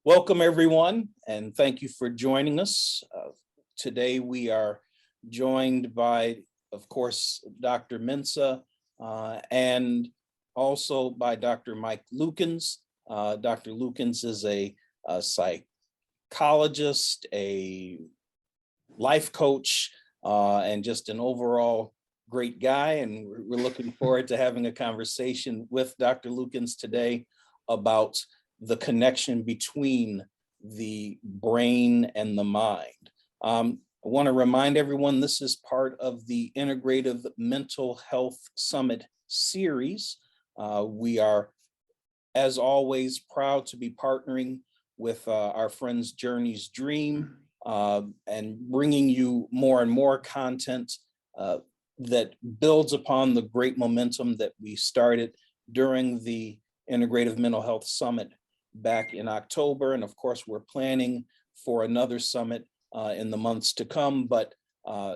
Welcome, everyone, and thank you for joining us. Today, we are joined by, of course, Dr. Mensah and also by Dr. Mike Lukens. Dr. Lukens is a psychologist, a life coach, and just an overall great guy. And we're looking forward to having a conversation with Dr. Lukens today about the connection between the brain and the mind. I want to remind everyone this is part of the Integrative Mental Health Summit series. We are, as always, proud to be partnering with our friends Journey's Dream and bringing you more and more content that builds upon the great momentum that we started during the Integrative Mental Health Summit back in October. And of course, we're planning for another summit in the months to come, but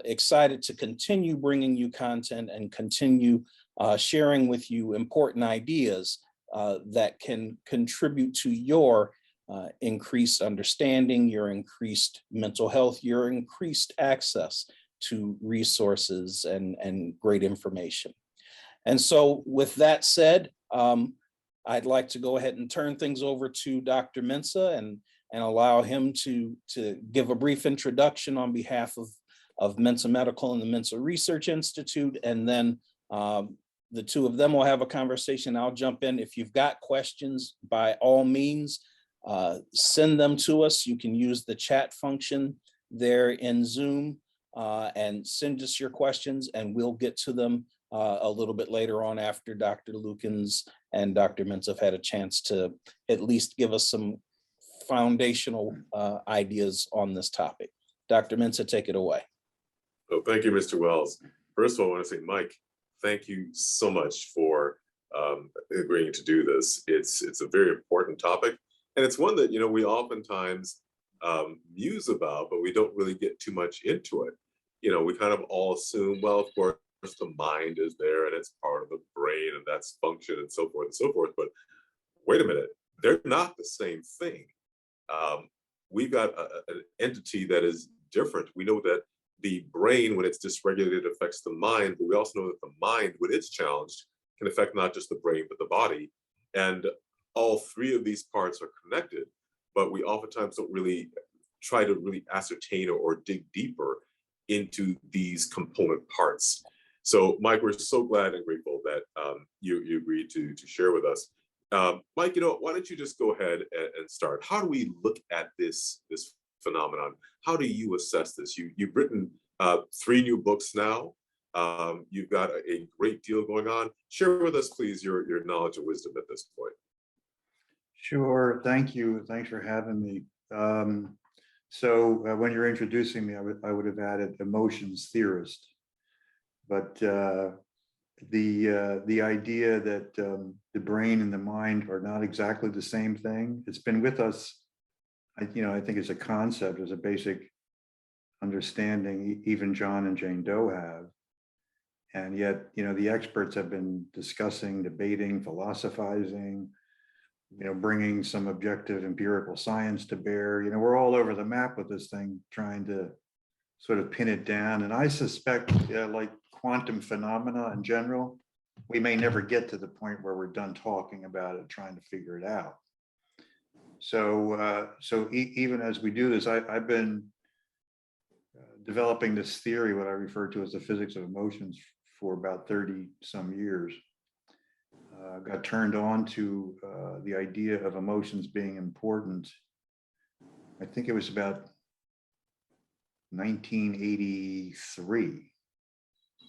excited to continue bringing you content and continue sharing with you important ideas that can contribute to your increased understanding, your increased mental health, your increased access to resources and great information. And so with that said, I'd like to go ahead and turn things over to Dr. Mensah and allow him to give a brief introduction on behalf of Mensah Medical and the Mensah Research Institute. And then the two of them will have a conversation. I'll jump in. If you've got questions, by all means, send them to us. You can use the chat function there in Zoom and send us your questions, and we'll get to them a little bit later on after Dr. Lukens and Dr. Mensah have had a chance to at least give us some foundational ideas on this topic. Dr. Mensah, take it away. Oh, thank you, Mr. Wells. First of all, I want to say, Mike, thank you so much for agreeing to do this. It's a very important topic, and it's one that, you know, we oftentimes muse about, but we don't really get too much into it. You know, we kind of all assume, well, of course, the mind is there and it's part of the brain and that's function and so forth and so forth. But wait a minute, they're not the same thing. We've got an entity that is different. We know that the brain, when it's dysregulated, affects the mind, but we also know that the mind, when it's challenged, can affect not just the brain, but the body. And all three of these parts are connected, but we oftentimes don't really try to really ascertain or dig deeper into these component parts. So, Mike, we're so glad and grateful that you agreed to share with us. Mike, you know, why don't you just go ahead and start? How do we look at this phenomenon? How do you assess this? You've written 3 new books now. You've got a great deal going on. Share with us, please, your knowledge and wisdom at this point. Sure. Thank you. Thanks for having me. So when you're introducing me, I would have added emotions theorist. But the idea that the brain and the mind are not exactly the same thing, it's been with us, I think as a concept, as a basic understanding, even John and Jane Doe have. And yet, you know, the experts have been discussing, debating, philosophizing, you know, bringing some objective empirical science to bear. You know, we're all over the map with this thing, trying to sort of pin it down. And I suspect, like quantum phenomena in general, we may never get to the point where we're done talking about it, trying to figure it out. So, even as we do this, I've been developing this theory, what I refer to as the physics of emotions, for about 30 some years. Got turned on to the idea of emotions being important. I think it was about 1983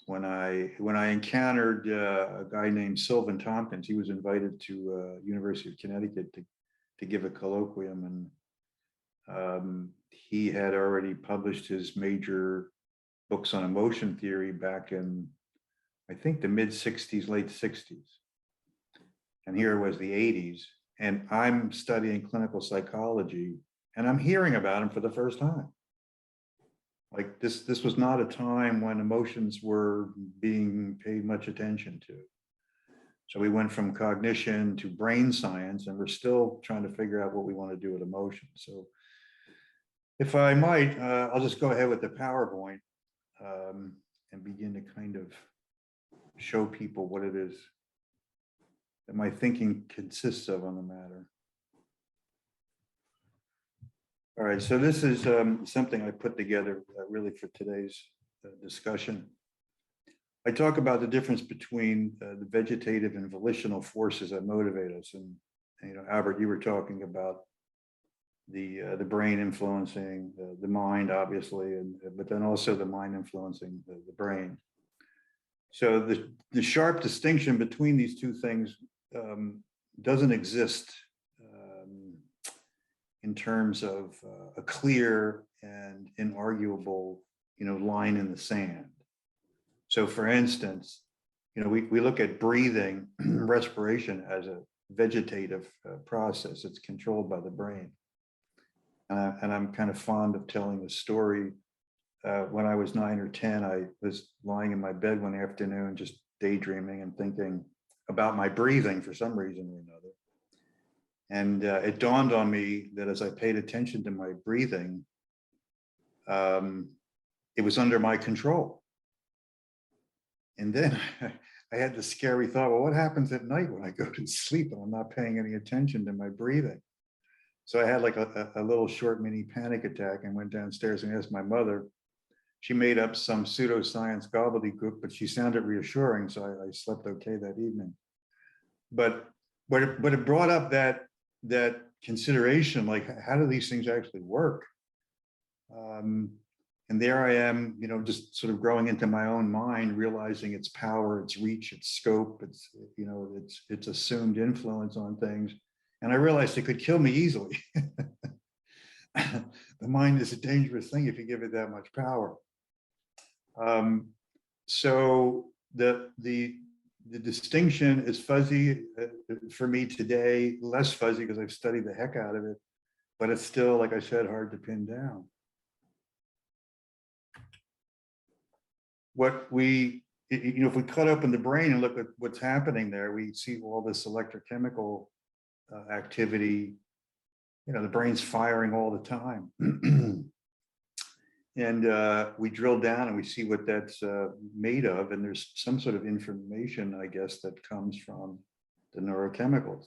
when I encountered a guy named Sylvan Tompkins. He was invited to University of Connecticut to give a colloquium, and he had already published his major books on emotion theory back in, I think, the mid 60s, late 60s. And here was the 80s, and I'm studying clinical psychology, and I'm hearing about him for the first time. Like this was not a time when emotions were being paid much attention to. So we went from cognition to brain science, and we're still trying to figure out what we want to do with emotion. So if I might, I'll just go ahead with the PowerPoint and begin to kind of show people what it is that my thinking consists of on the matter. All right, so this is something I put together really for today's discussion. I talk about the difference between the vegetative and volitional forces that motivate us. And you know, Albert, you were talking about the brain influencing the mind, obviously, but then also the mind influencing the brain. So the sharp distinction between these two things doesn't exist in terms of a clear and inarguable, you know, line in the sand. So for instance, you know, we look at breathing, respiration as a vegetative process. It's controlled by the brain. And I'm kind of fond of telling the story. When I was 9 or 10, I was lying in my bed one afternoon, just daydreaming and thinking about my breathing for some reason or another. And it dawned on me that as I paid attention to my breathing, it was under my control. And then I had the scary thought, well, what happens at night when I go to sleep and I'm not paying any attention to my breathing? So I had like a little short mini panic attack and went downstairs and asked my mother. She made up some pseudoscience gobbledygook, but she sounded reassuring, so I slept okay that evening. But it brought up that consideration, like how do these things actually work? And there I am, you know, just sort of growing into my own mind, realizing its power, its reach, its scope, its, you know, its assumed influence on things. And I realized it could kill me easily. The mind is a dangerous thing if you give it that much power. So the distinction is fuzzy for me today, less fuzzy because I've studied the heck out of it, but it's still, like I said, hard to pin down. What we, you know, if we cut open the brain and look at what's happening there, we see all this electrochemical activity. You know, the brain's firing all the time. And we drill down and we see what that's made of. And there's some sort of information, I guess, that comes from the neurochemicals.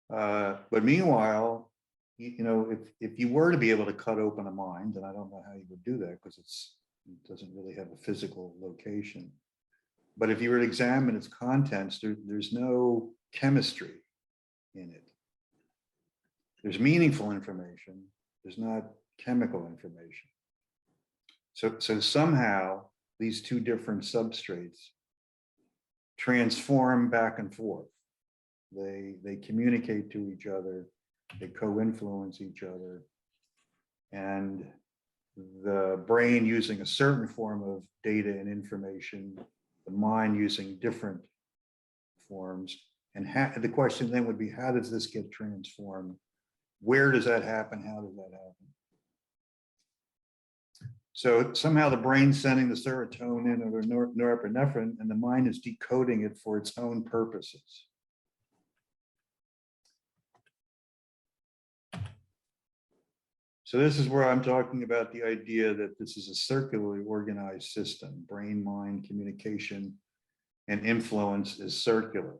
But meanwhile, you know, if you were to be able to cut open a mind, and I don't know how you would do that because it doesn't really have a physical location. But if you were to examine its contents, there's no chemistry in it. There's meaningful information. There's not chemical information. So somehow these two different substrates transform back and forth. They communicate to each other. They co-influence each other. And the brain using a certain form of data and information, the mind using different forms. And the question then would be, how does this get transformed? Where does that happen? How does that happen? So somehow the brain's sending the serotonin or the norepinephrine, and the mind is decoding it for its own purposes. So this is where I'm talking about the idea that this is a circularly organized system. Brain, mind, communication, and influence is circular.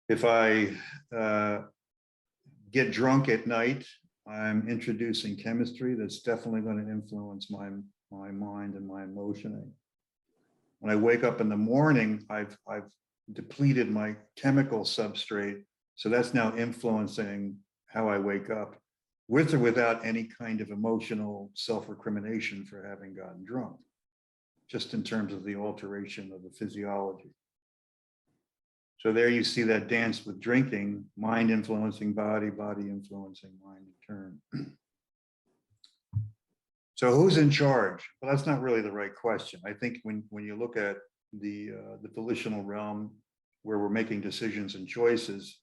If I get drunk at night, I'm introducing chemistry that's definitely going to influence my mind and my emotioning. When I wake up in the morning, I've depleted my chemical substrate, so that's now influencing how I wake up, with or without any kind of emotional self-recrimination for having gotten drunk, just in terms of the alteration of the physiology. So there you see that dance with drinking, mind influencing body, body influencing mind in turn. So who's in charge? Well, that's not really the right question. I think when you look at the volitional realm where we're making decisions and choices,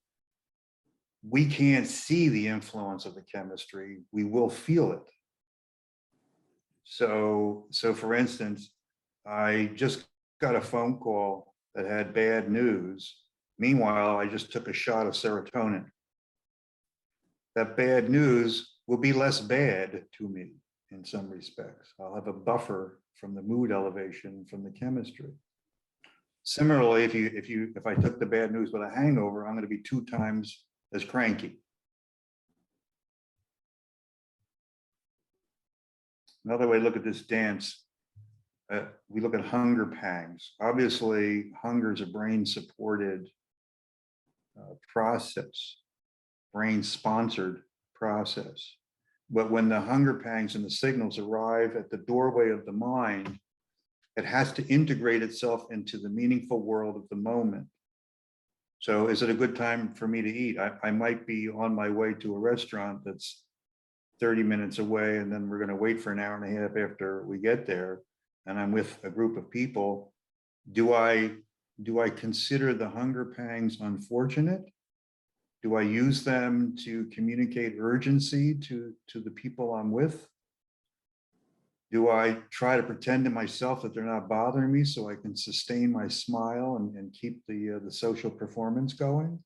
we can't see the influence of the chemistry, we will feel it. So for instance, I just got a phone call that had bad news. Meanwhile, I just took a shot of serotonin. That bad news will be less bad to me in some respects. I'll have a buffer from the mood elevation from the chemistry. Similarly, if I took the bad news with a hangover, I'm going to be 2 times as cranky. Another way to look at this dance, we look at hunger pangs. Obviously, hunger is a brain-supported process, brain-sponsored process. But when the hunger pangs and the signals arrive at the doorway of the mind, it has to integrate itself into the meaningful world of the moment. So is it a good time for me to eat? I might be on my way to a restaurant that's 30 minutes away, and then we're going to wait for an hour and a half after we get there, and I'm with a group of people. Do I consider the hunger pangs unfortunate? Do I use them to communicate urgency to the people I'm with? Do I try to pretend to myself that they're not bothering me so I can sustain my smile and keep the social performance going?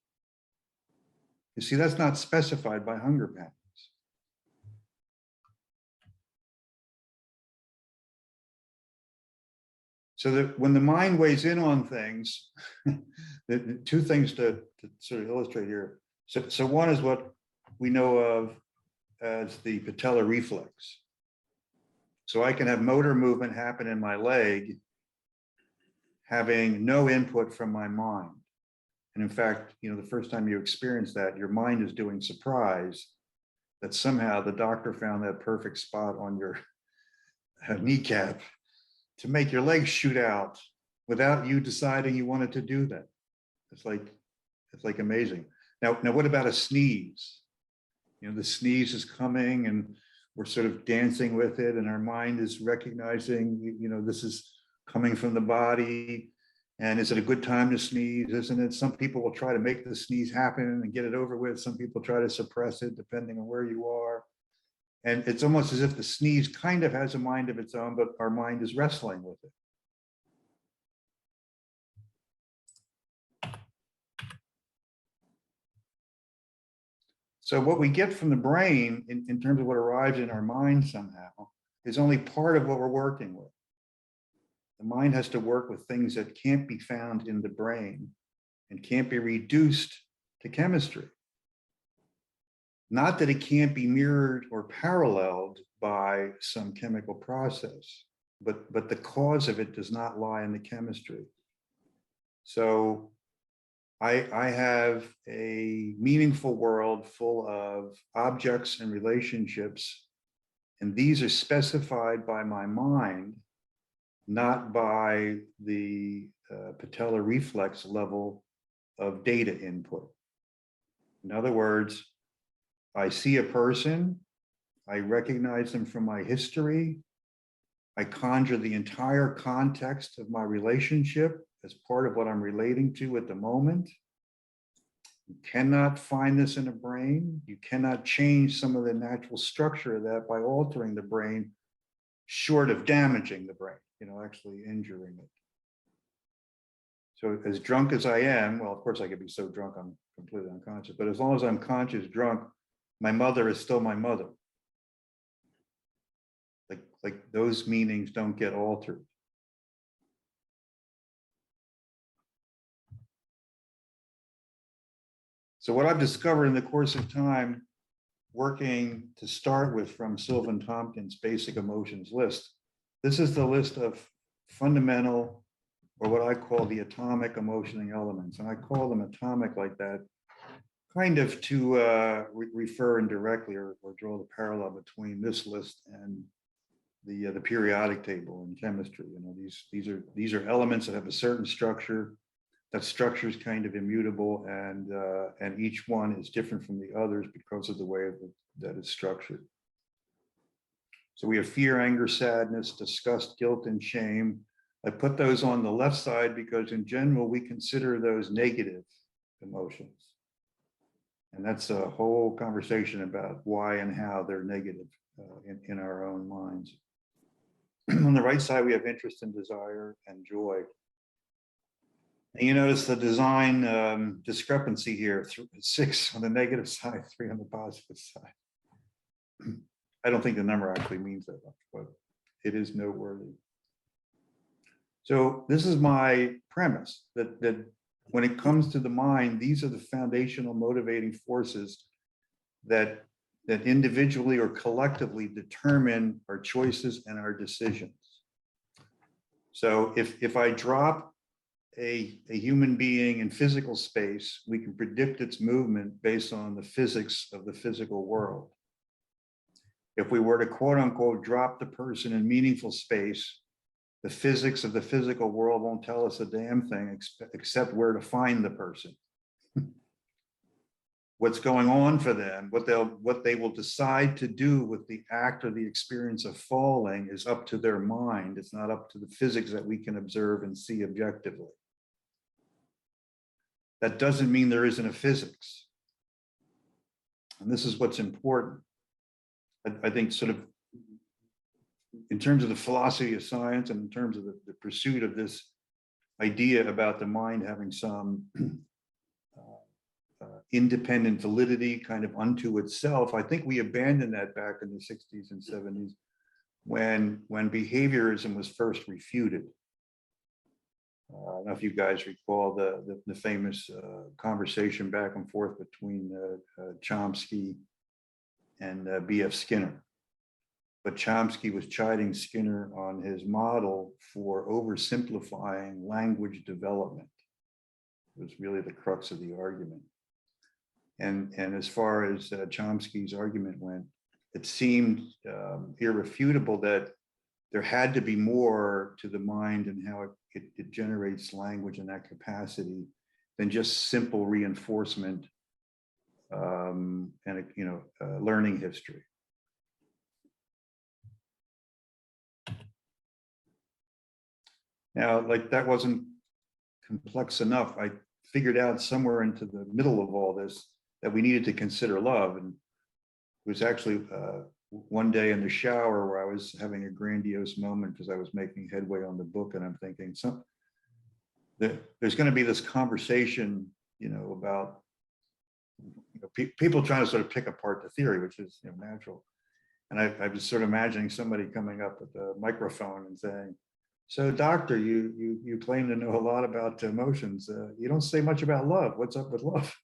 You see, that's not specified by hunger pangs. So that when the mind weighs in on things, the 2 things to sort of illustrate here. So one is what we know of as the patellar reflex. So I can have motor movement happen in my leg, having no input from my mind. And in fact, the first time you experience that, your mind is doing surprise that somehow the doctor found that perfect spot on your kneecap to make your legs shoot out without you deciding you wanted to do that. It's like amazing. Now what about a sneeze? The sneeze is coming and we're sort of dancing with it, and our mind is recognizing, this is coming from the body. And is it a good time to sneeze? Isn't it? Some people will try to make the sneeze happen and get it over with. Some people try to suppress it depending on where you are. And it's almost as if the sneeze kind of has a mind of its own, but our mind is wrestling with it. So what we get from the brain in terms of what arrives in our mind somehow is only part of what we're working with. The mind has to work with things that can't be found in the brain and can't be reduced to chemistry. Not that it can't be mirrored or paralleled by some chemical process, but the cause of it does not lie in the chemistry. So I have a meaningful world full of objects and relationships, and these are specified by my mind, not by the patellar reflex level of data input. In other words, I see a person, I recognize them from my history, I conjure the entire context of my relationship as part of what I'm relating to at the moment. You cannot find this in a brain. You cannot change some of the natural structure of that by altering the brain, short of damaging the brain, actually injuring it. So as drunk as I am, well, of course I could be so drunk I'm completely unconscious, but as long as I'm conscious drunk, my mother is still my mother. Like those meanings don't get altered. So what I've discovered in the course of time, working to start with from Sylvan Tompkins' basic emotions list, this is the list of fundamental, or what I call the atomic emotioning elements. And I call them atomic like that, kind of to refer indirectly or draw the parallel between this list and the periodic table in chemistry. These are elements that have a certain structure. That structure is kind of immutable, and each one is different from the others because of the way that it's structured. So we have fear, anger, sadness, disgust, guilt, and shame. I put those on the left side because in general, we consider those negative emotions. And that's a whole conversation about why and how they're negative in our own minds. On the right side, we have interest and desire and joy. And you notice the design discrepancy here, 6 on the negative side, 3 on the positive side. I don't think the number actually means that much, but it is noteworthy. So this is my premise, that when it comes to the mind, these are the foundational motivating forces that individually or collectively determine our choices and our decisions. So if I drop a human being in physical space, we can predict its movement based on the physics of the physical world. If we were to quote unquote drop the person in meaningful space, the physics of the physical world won't tell us a damn thing except where to find the person. What's going on for them, what they will decide to do with the act or the experience of falling is up to their mind. It's not up to the physics that we can observe and see objectively. That doesn't mean there isn't a physics. And this is what's important. I think sort of in terms of the philosophy of science and in terms of the pursuit of this idea about the mind having some independent validity kind of unto itself, I think we abandoned that back in the 60s and 70s when behaviorism was first refuted. I don't know if you guys recall the famous conversation back and forth between Chomsky and B.F. Skinner. But Chomsky was chiding Skinner on his model for oversimplifying language development. It was really the crux of the argument. And as far as Chomsky's argument went, it seemed irrefutable that there had to be more to the mind and how it generates language in that capacity than just simple reinforcement and learning history. Now, like that wasn't complex enough. I figured out somewhere into the middle of all this that we needed to consider love. And it was actually one day in the shower where I was having a grandiose moment because I was making headway on the book, and I'm thinking there's going to be this conversation, about people trying to sort of pick apart the theory, which is natural. And I was sort of imagining somebody coming up with a microphone and saying, "So, doctor, you claim to know a lot about emotions. You don't say much about love. What's up with love?"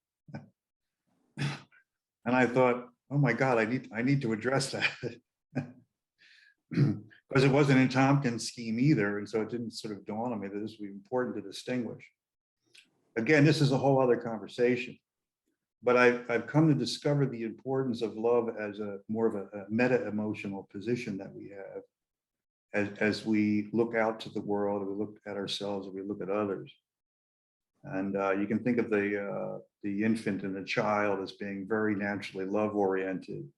And I thought, oh my God, I need to address that. Because it wasn't in Tompkins' scheme either. And so it didn't sort of dawn on me that this would be important to distinguish. Again, this is a whole other conversation. But I've come to discover the importance of love as more of a meta-emotional position that we have as we look out to the world, we look at ourselves, we look at others. And you can think of the infant and the child as being very naturally love-oriented,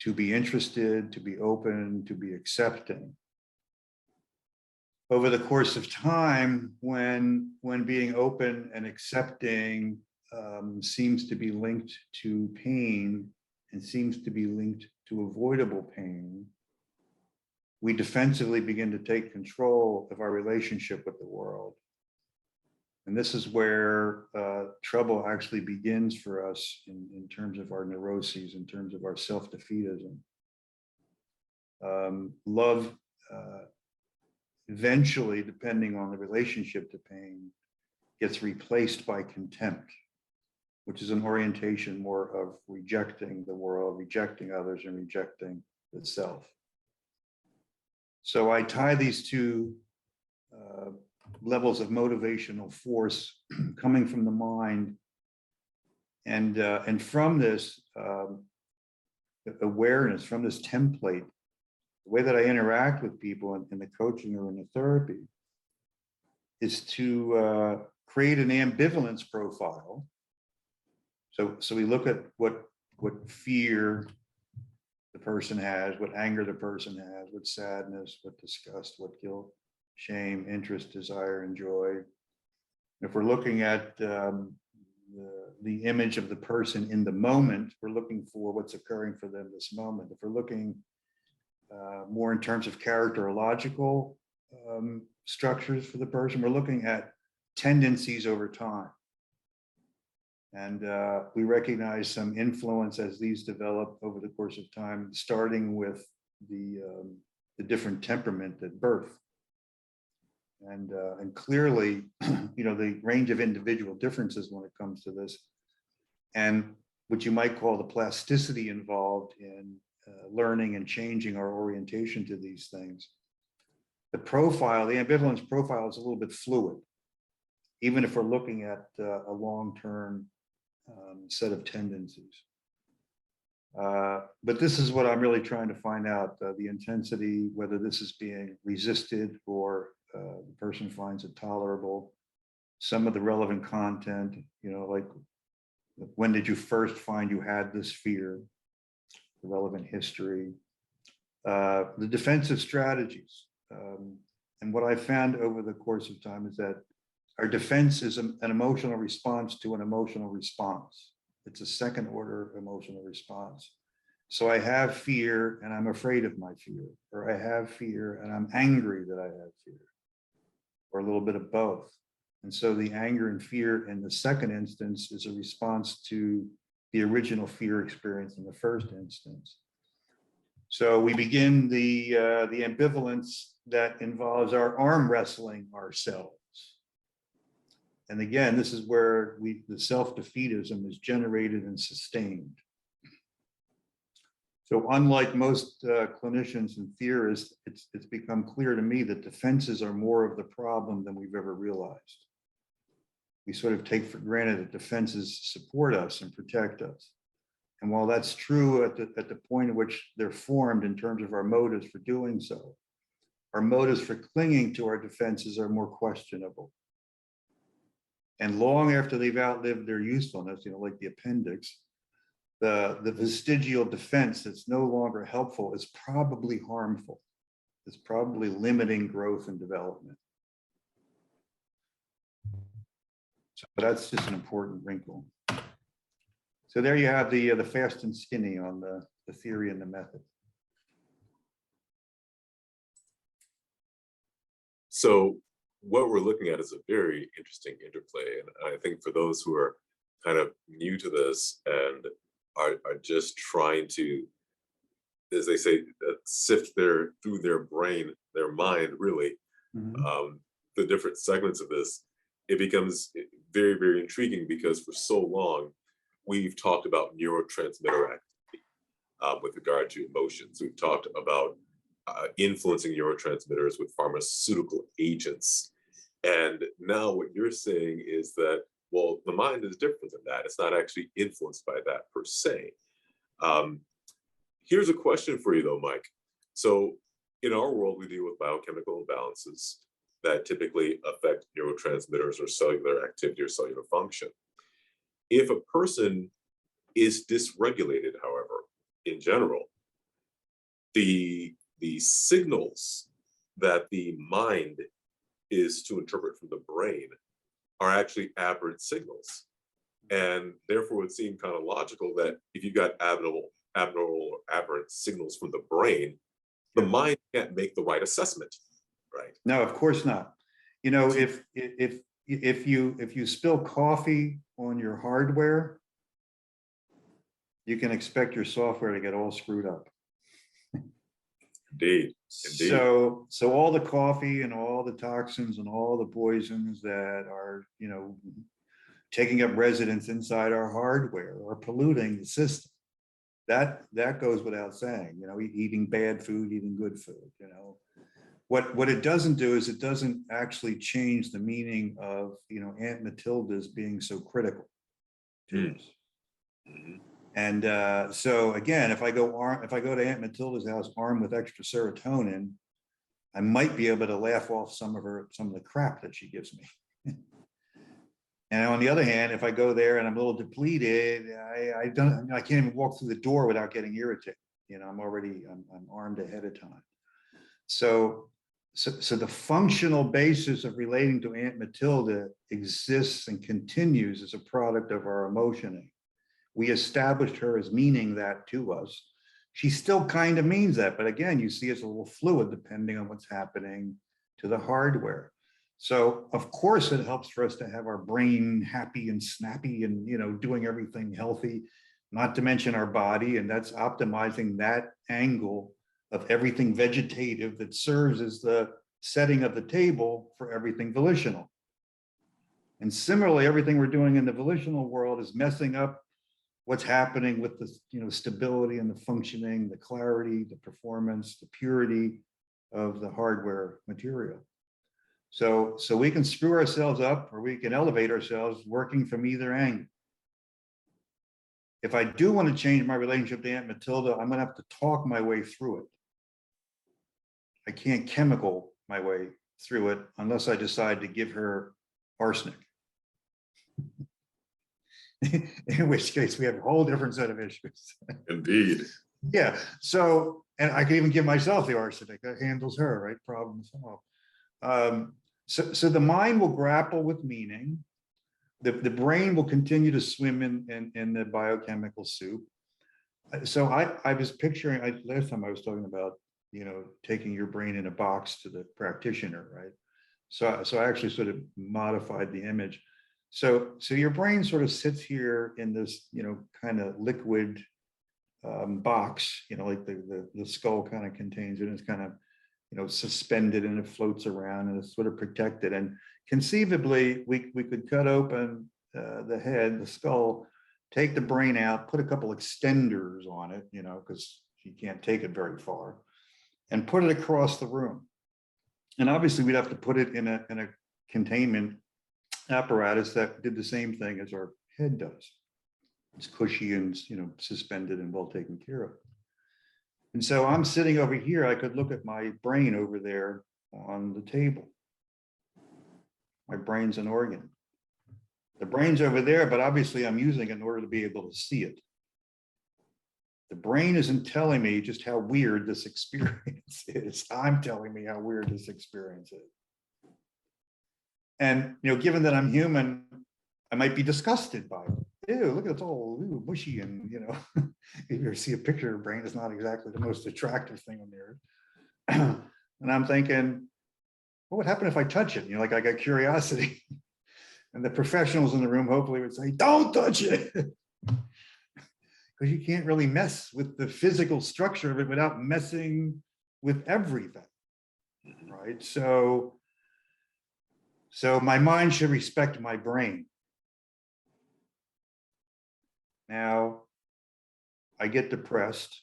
to be interested, to be open, to be accepting. Over the course of time, when being open and accepting seems to be linked to pain and seems to be linked to avoidable pain, we defensively begin to take control of our relationship with the world. And this is where trouble actually begins for us in terms of our neuroses, in terms of our self-defeatism. Love, eventually, depending on the relationship to pain, gets replaced by contempt, which is an orientation more of rejecting the world, rejecting others, and rejecting the self. So I tie these two levels of motivational force coming from the mind, and from this awareness, from this template, the way that I interact with people in the coaching or in the therapy is to create an ambivalence profile. So we look at what fear the person has, what anger the person has, what sadness, what disgust, what guilt, shame, interest, desire, and joy. If we're looking at the image of the person in the moment, we're looking for what's occurring for them this moment. If we're looking more in terms of characterological structures for the person, we're looking at tendencies over time. And we recognize some influence as these develop over the course of time, starting with the different temperament at birth. And clearly, the range of individual differences when it comes to this, and what you might call the plasticity involved in learning and changing our orientation to these things. The profile, the ambivalence profile, is a little bit fluid, even if we're looking at a long-term set of tendencies. But this is what I'm really trying to find out, the intensity, whether this is being resisted or the person finds it tolerable, some of the relevant content, like when did you first find you had this fear, the relevant history, the defensive strategies. And what I found over the course of time is that our defense is an emotional response to an emotional response. It's a second order emotional response. So I have fear and I'm afraid of my fear, or I have fear and I'm angry that I have fear, or a little bit of both. And so the anger and fear in the second instance is a response to the original fear experience in the first instance. So we begin the ambivalence that involves our arm wrestling ourselves. And again, this is where the self-defeatism is generated and sustained. So unlike most clinicians and theorists, it's become clear to me that defenses are more of the problem than we've ever realized. We sort of take for granted that defenses support us and protect us. And while that's true at the point at which they're formed in terms of our motives for doing so, our motives for clinging to our defenses are more questionable. And long after they've outlived their usefulness, like the appendix, the vestigial defense that's no longer helpful is probably harmful. It's probably limiting growth and development. So that's just an important wrinkle. So there you have the fast and skinny on the theory and the method. So what we're looking at is a very interesting interplay. And I think for those who are kind of new to this and are just trying to, as they say, sift through their brain, their mind, really, the different segments of this, it becomes very, very intriguing because for so long, we've talked about neurotransmitter activity with regard to emotions. We've talked about influencing neurotransmitters with pharmaceutical agents. And now what you're saying is that, well, the mind is different than that. It's not actually influenced by that per se. Here's a question for you though, Mike. So in our world, we deal with biochemical imbalances that typically affect neurotransmitters or cellular activity or cellular function. If a person is dysregulated, however, in general, the signals that the mind is to interpret from the brain are actually aberrant signals. And therefore it would seem kind of logical that if you got abnormal or aberrant signals from the brain, the mind can't make the right assessment, right? No, of course not. If you spill coffee on your hardware, you can expect your software to get all screwed up. Indeed. So all the coffee and all the toxins and all the poisons that are, taking up residence inside our hardware or polluting the system, that goes without saying. Eating bad food, eating good food. What it doesn't do is it doesn't actually change the meaning of Aunt Matilda's being so critical to us. And so again, if I go to Aunt Matilda's house armed with extra serotonin, I might be able to laugh off some of the crap that she gives me. And on the other hand, if I go there and I'm a little depleted, I can't even walk through the door without getting irritated. I'm armed ahead of time. So the functional basis of relating to Aunt Matilda exists and continues as a product of our emotioning. We established her as meaning that to us. She still kind of means that, but again, you see it's a little fluid depending on what's happening to the hardware. So of course it helps for us to have our brain happy and snappy and, doing everything healthy, not to mention our body. And that's optimizing that angle of everything vegetative that serves as the setting of the table for everything volitional. And similarly, everything we're doing in the volitional world is messing up what's happening with the stability and the functioning, the clarity, the performance, the purity of the hardware material. So we can screw ourselves up or we can elevate ourselves working from either angle. If I do want to change my relationship to Aunt Matilda, I'm going to have to talk my way through it. I can't chemical my way through it unless I decide to give her arsenic. In which case we have a whole different set of issues. Indeed. Yeah. So, and I can even give myself the arsenic. That handles her, right? Problem solved. So the mind will grapple with meaning. The brain will continue to swim in the biochemical soup. So I was picturing, last time I was talking about, taking your brain in a box to the practitioner, right? So I actually sort of modified the image. So your brain sort of sits here in this, kind of liquid box, like the skull kind of contains it. It's kind of, suspended and it floats around and it's sort of protected. And conceivably, we could cut open the head, the skull, take the brain out, put a couple extenders on it, because you can't take it very far, and put it across the room. And obviously, we'd have to put it in a containment apparatus that did the same thing as our head does. It's cushy and suspended and well taken care of. And so I'm sitting over here. I could look at my brain over there on the table. My brain's an organ. The brain's over there, but obviously I'm using it in order to be able to see it. The brain isn't telling me just how weird this experience is. I'm telling me how weird this experience is. And, given that I'm human, I might be disgusted by it. Ew, look at it's all mushy and, if you ever see a picture of your brain, it's not exactly the most attractive thing on the earth. And I'm thinking, what would happen if I touch it? Like I got curiosity. And the professionals in the room hopefully would say, don't touch it. Because you can't really mess with the physical structure of it without messing with everything, right? So my mind should respect my brain. Now, I get depressed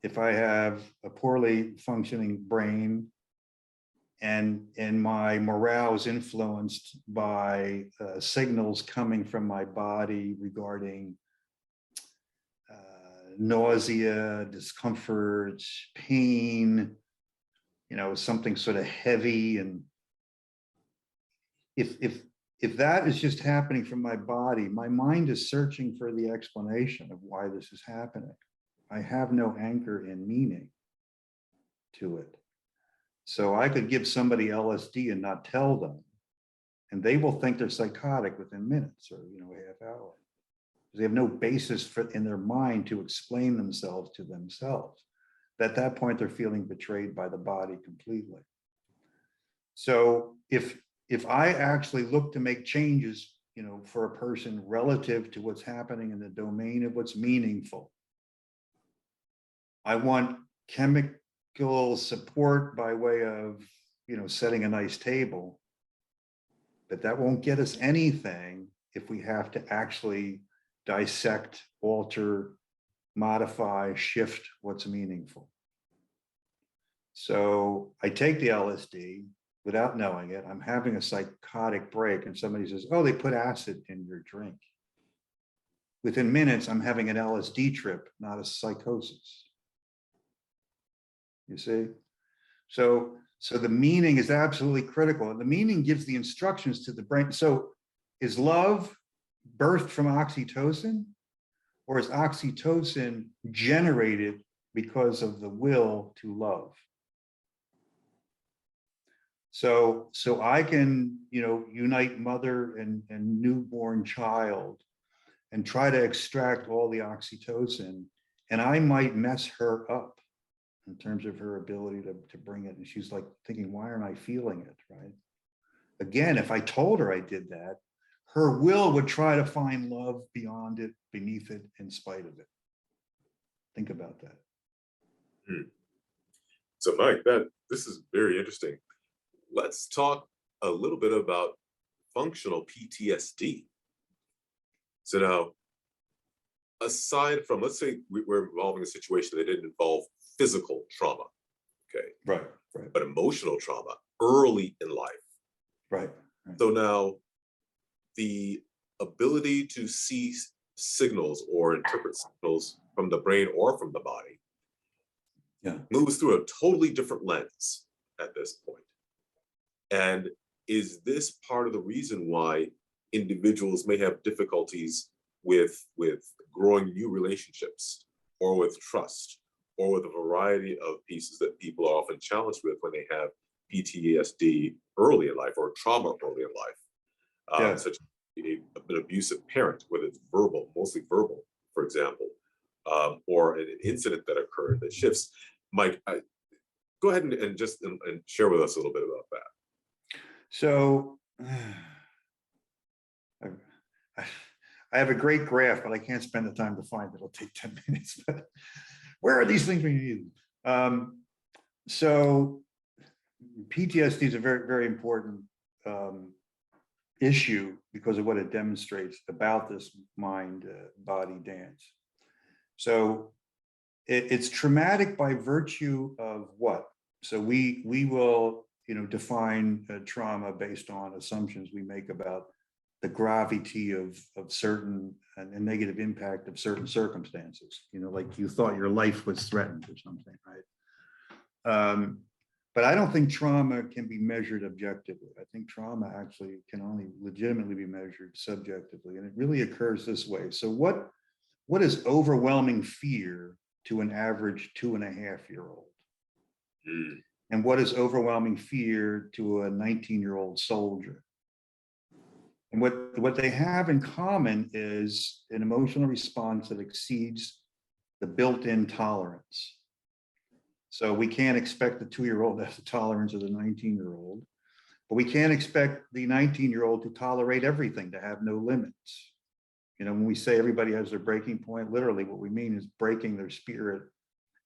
if I have a poorly functioning brain and my morale is influenced by signals coming from my body regarding nausea, discomfort, pain, something sort of heavy. And if that is just happening from my body, my mind is searching for the explanation of why this is happening. I have no anchor in meaning to it. So I could give somebody LSD and not tell them, and they will think they're psychotic within minutes or, a half hour. They have no basis in their mind to explain themselves to themselves. At that point, they're feeling betrayed by the body completely. So if I actually look to make changes, for a person relative to what's happening in the domain of what's meaningful, I want chemical support by way of, setting a nice table, but that won't get us anything if we have to actually dissect, alter, modify, shift what's meaningful. So I take the LSD without knowing it. I'm having a psychotic break and somebody says, oh, they put acid in your drink. Within minutes, I'm having an LSD trip, not a psychosis. You see? So the meaning is absolutely critical. And the meaning gives the instructions to the brain. So is love birthed from oxytocin, or is oxytocin generated because of the will to love? So I can, unite mother and newborn child and try to extract all the oxytocin, and I might mess her up in terms of her ability to bring it. And she's like thinking, why aren't I feeling it, right? Again, if I told her I did that, her will would try to find love beyond it, beneath it, in spite of it. Think about that. So Mike, this is very interesting. Let's talk a little bit about functional PTSD. So now, aside from, let's say we're involving a situation that didn't involve physical trauma, okay, Right. but emotional trauma early in life. Right. So now, the ability to see signals or interpret signals from the brain or from the body moves through a totally different lens at this point. And is this part of the reason why individuals may have difficulties with growing new relationships, or with trust, or with a variety of pieces that people are often challenged with when they have PTSD early in life, or trauma early in life, such as an abusive parent, whether it's verbal, mostly verbal, for example, or an incident that occurred that shifts. Mike, go ahead and just share with us a little bit about that. So I have a great graph, but I can't spend the time to find it. It'll take 10 minutes. But where are these things we need? So PTSD is a very, very important issue because of what it demonstrates about this mind-body dance. So it's traumatic by virtue of what? So we will, define trauma based on assumptions we make about the gravity of certain and negative impact of certain circumstances. Like you thought your life was threatened or something, right? But I don't think trauma can be measured objectively. I think trauma actually can only legitimately be measured subjectively, and it really occurs this way. So what is overwhelming fear to an average 2.5-year-old? And what is overwhelming fear to a 19-year-old soldier? And what they have in common is an emotional response that exceeds the built-in tolerance. So we can't expect the 2-year-old to have the tolerance of the 19-year-old, but we can't expect the 19-year-old to tolerate everything, to have no limits. When we say everybody has their breaking point, literally what we mean is breaking their spirit,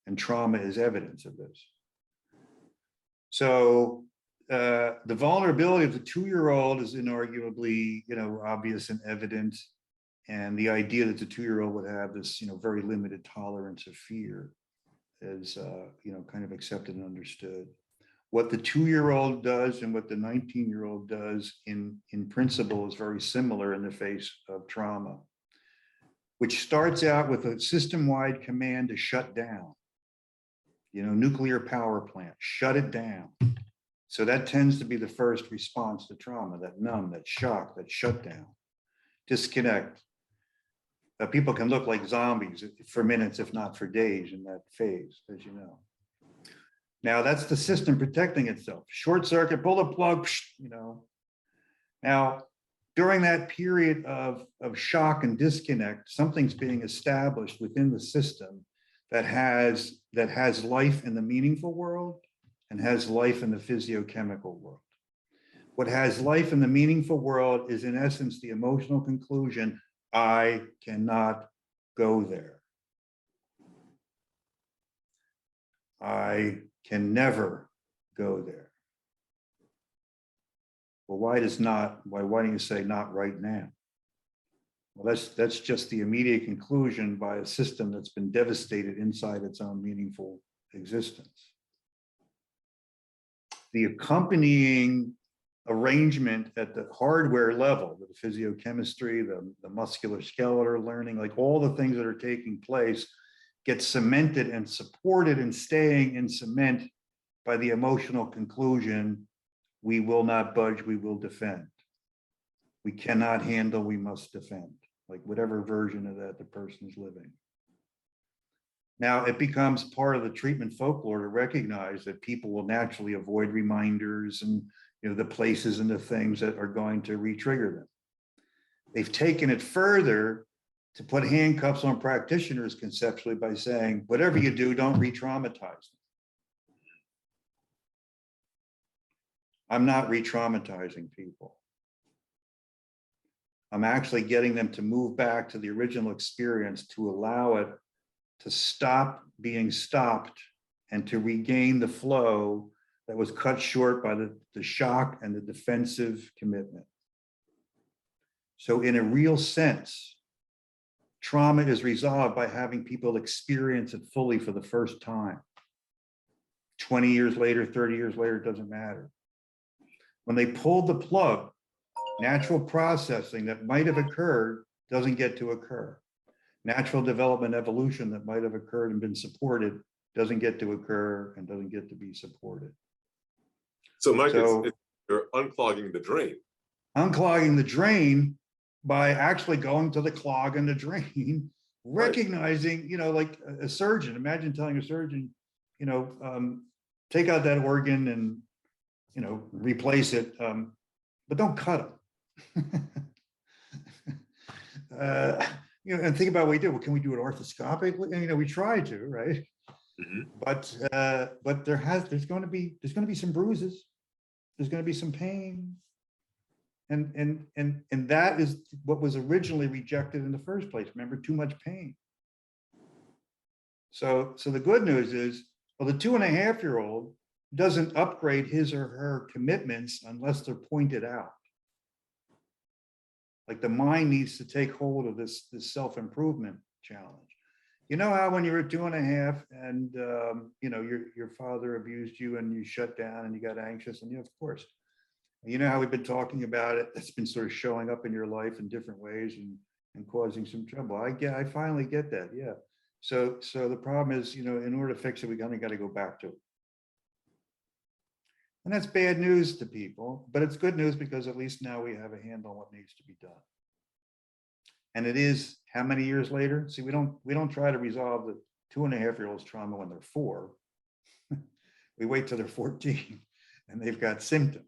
and trauma is evidence of this. So the vulnerability of the 2-year-old is inarguably, obvious and evident. And the idea that the 2-year-old would have this, very limited tolerance of fear is, kind of accepted and understood. What the 2-year-old does and what the 19-year-old does in principle is very similar in the face of trauma, which starts out with a system-wide command to shut down. Nuclear power plant, shut it down. So that tends to be the first response to trauma, that numb, that shock, that shutdown, disconnect. People can look like zombies for minutes, if not for days, in that phase, as you know. Now that's the system protecting itself. Short circuit, pull the plug, Now, during that period of shock and disconnect, something's being established within the system that has life in the meaningful world and has life in the physiochemical world. What has life in the meaningful world is in essence the emotional conclusion, I cannot go there. I can never go there. Well, why don't you say not right now? Well, that's just the immediate conclusion by a system that's been devastated inside its own meaningful existence. The accompanying arrangement at the hardware level, the physiochemistry, the musculoskeletal learning, like all the things that are taking place, get cemented and supported and staying in cement by the emotional conclusion, we will not budge, we will defend. We cannot handle, we must defend, like whatever version of that the person is living. Now, it becomes part of the treatment folklore to recognize that people will naturally avoid reminders and the places and the things that are going to re-trigger them. They've taken it further to put handcuffs on practitioners conceptually by saying, whatever you do, don't re-traumatize them. I'm not re-traumatizing people. I'm actually getting them to move back to the original experience, to allow it to stop being stopped and to regain the flow that was cut short by the shock and the defensive commitment. So in a real sense, trauma is resolved by having people experience it fully for the first time. 20 years later, 30 years later, it doesn't matter. When they pulled the plug, natural processing that might have occurred doesn't get to occur. Natural development, evolution that might have occurred and been supported doesn't get to occur and doesn't get to be supported. So Mike, you're unclogging the drain. Unclogging the drain by actually going to the clog in the drain, recognizing, you know, like a surgeon, imagine telling a surgeon, you know, take out that organ and, you know, replace it, but don't cut them. You know, and think about what we do. Well, can we do it orthoscopically? And, you know, we try to, right? Mm-hmm. But there's going to be some bruises. There's going to be some pain. And that is what was originally rejected in the first place. Remember, too much pain. So the good news is, well, the 2.5-year-old doesn't upgrade his or her commitments unless they're pointed out. Like the mind needs to take hold of this self-improvement challenge. You know how when you were 2.5 and you know, your father abused you and you shut down and you got anxious, and of course, you know how we've been talking about it, it's been sort of showing up in your life in different ways and causing some trouble. I finally get that. Yeah. So the problem is, you know, in order to fix it, we got to go back to it. And that's bad news to people, but it's good news because at least now we have a handle on what needs to be done. And it is how many years later? See, we don't try to resolve the 2.5-year-old's trauma when they're 4. We wait till they're 14 and they've got symptoms.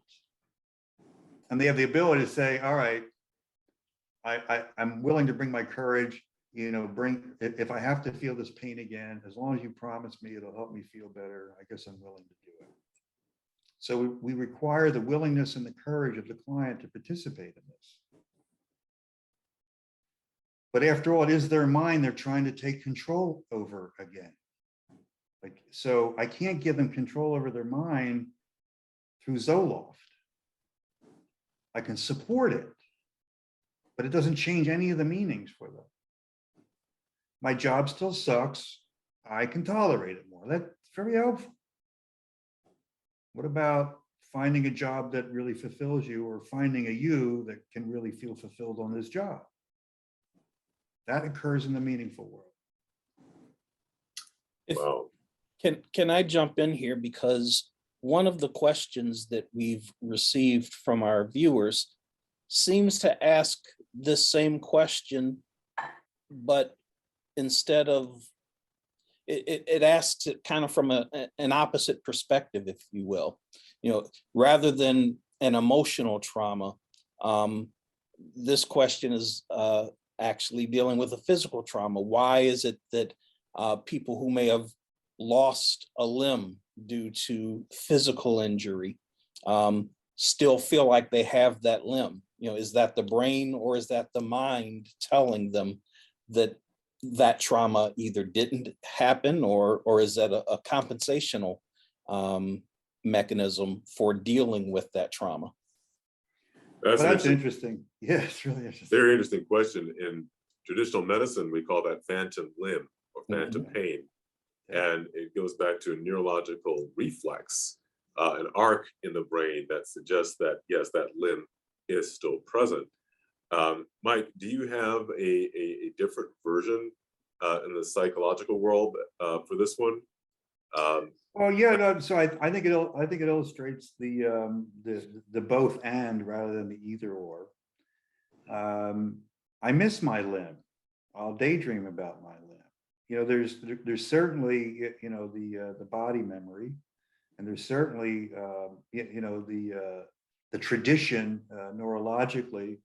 And they have the ability to say, all right, I'm willing to bring my courage, you know, if I have to feel this pain again, as long as you promise me it'll help me feel better, I guess I'm willing to do it. So we require the willingness and the courage of the client to participate in this. But after all, it is their mind they're trying to take control over again. Like, so I can't give them control over their mind through Zoloft. I can support it, but it doesn't change any of the meanings for them. My job still sucks. I can tolerate it more. That's very helpful. What about finding a job that really fulfills you, or finding a you that can really feel fulfilled on this job? That occurs in the meaningful world. Wow. Can I jump in here? Because one of the questions that we've received from our viewers seems to ask this same question, but instead of, it asks it kind of from an opposite perspective, if you will. You know, rather than an emotional trauma, this question is actually dealing with a physical trauma. Why is it that people who may have lost a limb due to physical injury still feel like they have that limb? You know, is that the brain or is that the mind telling them that that trauma either didn't happen, or is that a compensational mechanism for dealing with that trauma? That's interesting. Yeah, it's really interesting. Very interesting question. In traditional medicine, we call that phantom limb or phantom pain. And it goes back to a neurological reflex, an arc in the brain that suggests that, yes, that limb is still present. Mike, do you have a different version in the psychological world for this one? Well, yeah, no, so I think it illustrates the both and rather than the either or. I miss my limb. I'll daydream about my limb. You know, there's certainly, you know, the body memory, and there's certainly you know, the tradition neurologically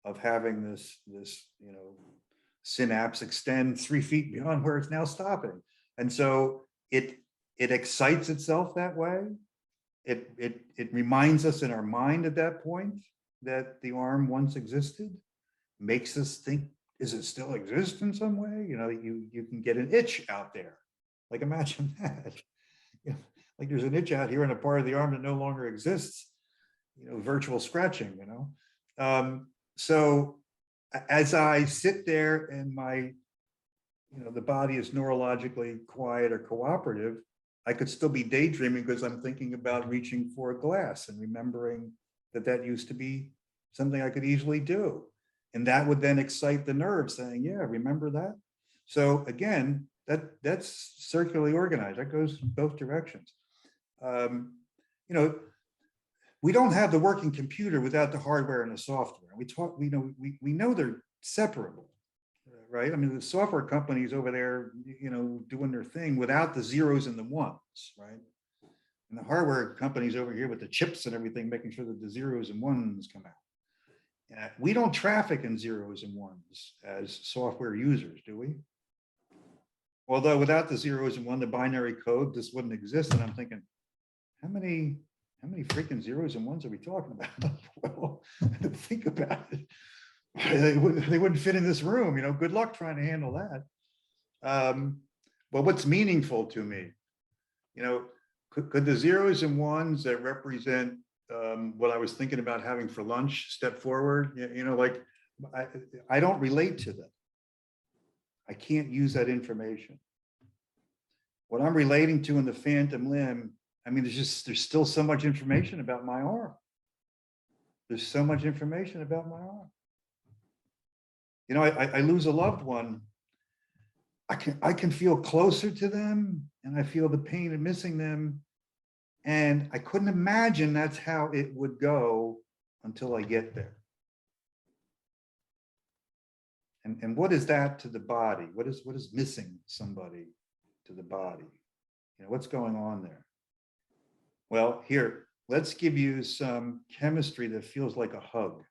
of having this you know, synapse extend 3 feet beyond where it's now stopping, and so it excites itself that way. it reminds us in our mind at that point that the arm once existed, makes us think, does it still exist in some way? You know, you can get an itch out there. Like imagine that. You know, like there's an itch out here in a part of the arm that no longer exists, you know, virtual scratching, you know. So as I sit there and my, you know, the body is neurologically quiet or cooperative, I could still be daydreaming because I'm thinking about reaching for a glass and remembering that that used to be something I could easily do. And that would then excite the nerve saying, yeah, remember that? So again, that's circularly organized. That goes both directions. You know, we don't have the working computer without the hardware and the software. We know they're separable, right? I mean, the software companies over there, you know, doing their thing without the zeros and the ones, right? And the hardware companies over here with the chips and everything, making sure that the zeros and ones come out. We don't traffic in zeros and ones as software users, do we? Although without the zeros and one, the binary code, this wouldn't exist. And I'm thinking, how many freaking zeros and ones are we talking about? Well, think about it. They wouldn't fit in this room, you know, good luck trying to handle that. But what's meaningful to me, you know, could the zeros and ones that represent what I was thinking about having for lunch step forward? You know, like I don't relate to them. I can't use that information. What I'm relating to in the phantom limb, I mean, there's still so much information about my arm. There's so much information about my arm. You know, I lose a loved one. I can feel closer to them, and I feel the pain of missing them. And I couldn't imagine that's how it would go until I get there. And what is that to the body? What is missing somebody to the body? You know, what's going on there? Well, here, let's give you some chemistry that feels like a hug.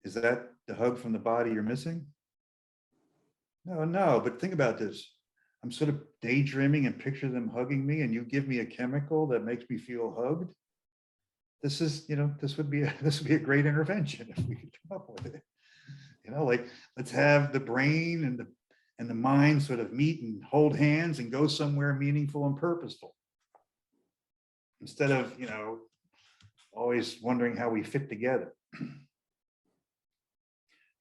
Is that the hug from the body you're missing? No, but think about this. I'm sort of daydreaming and picture them hugging me, and you give me a chemical that makes me feel hugged. This is, you know, this would be a great intervention if we could come up with it. You know, like let's have the brain and the mind sort of meet and hold hands and go somewhere meaningful and purposeful. Instead of, you know, always wondering how we fit together.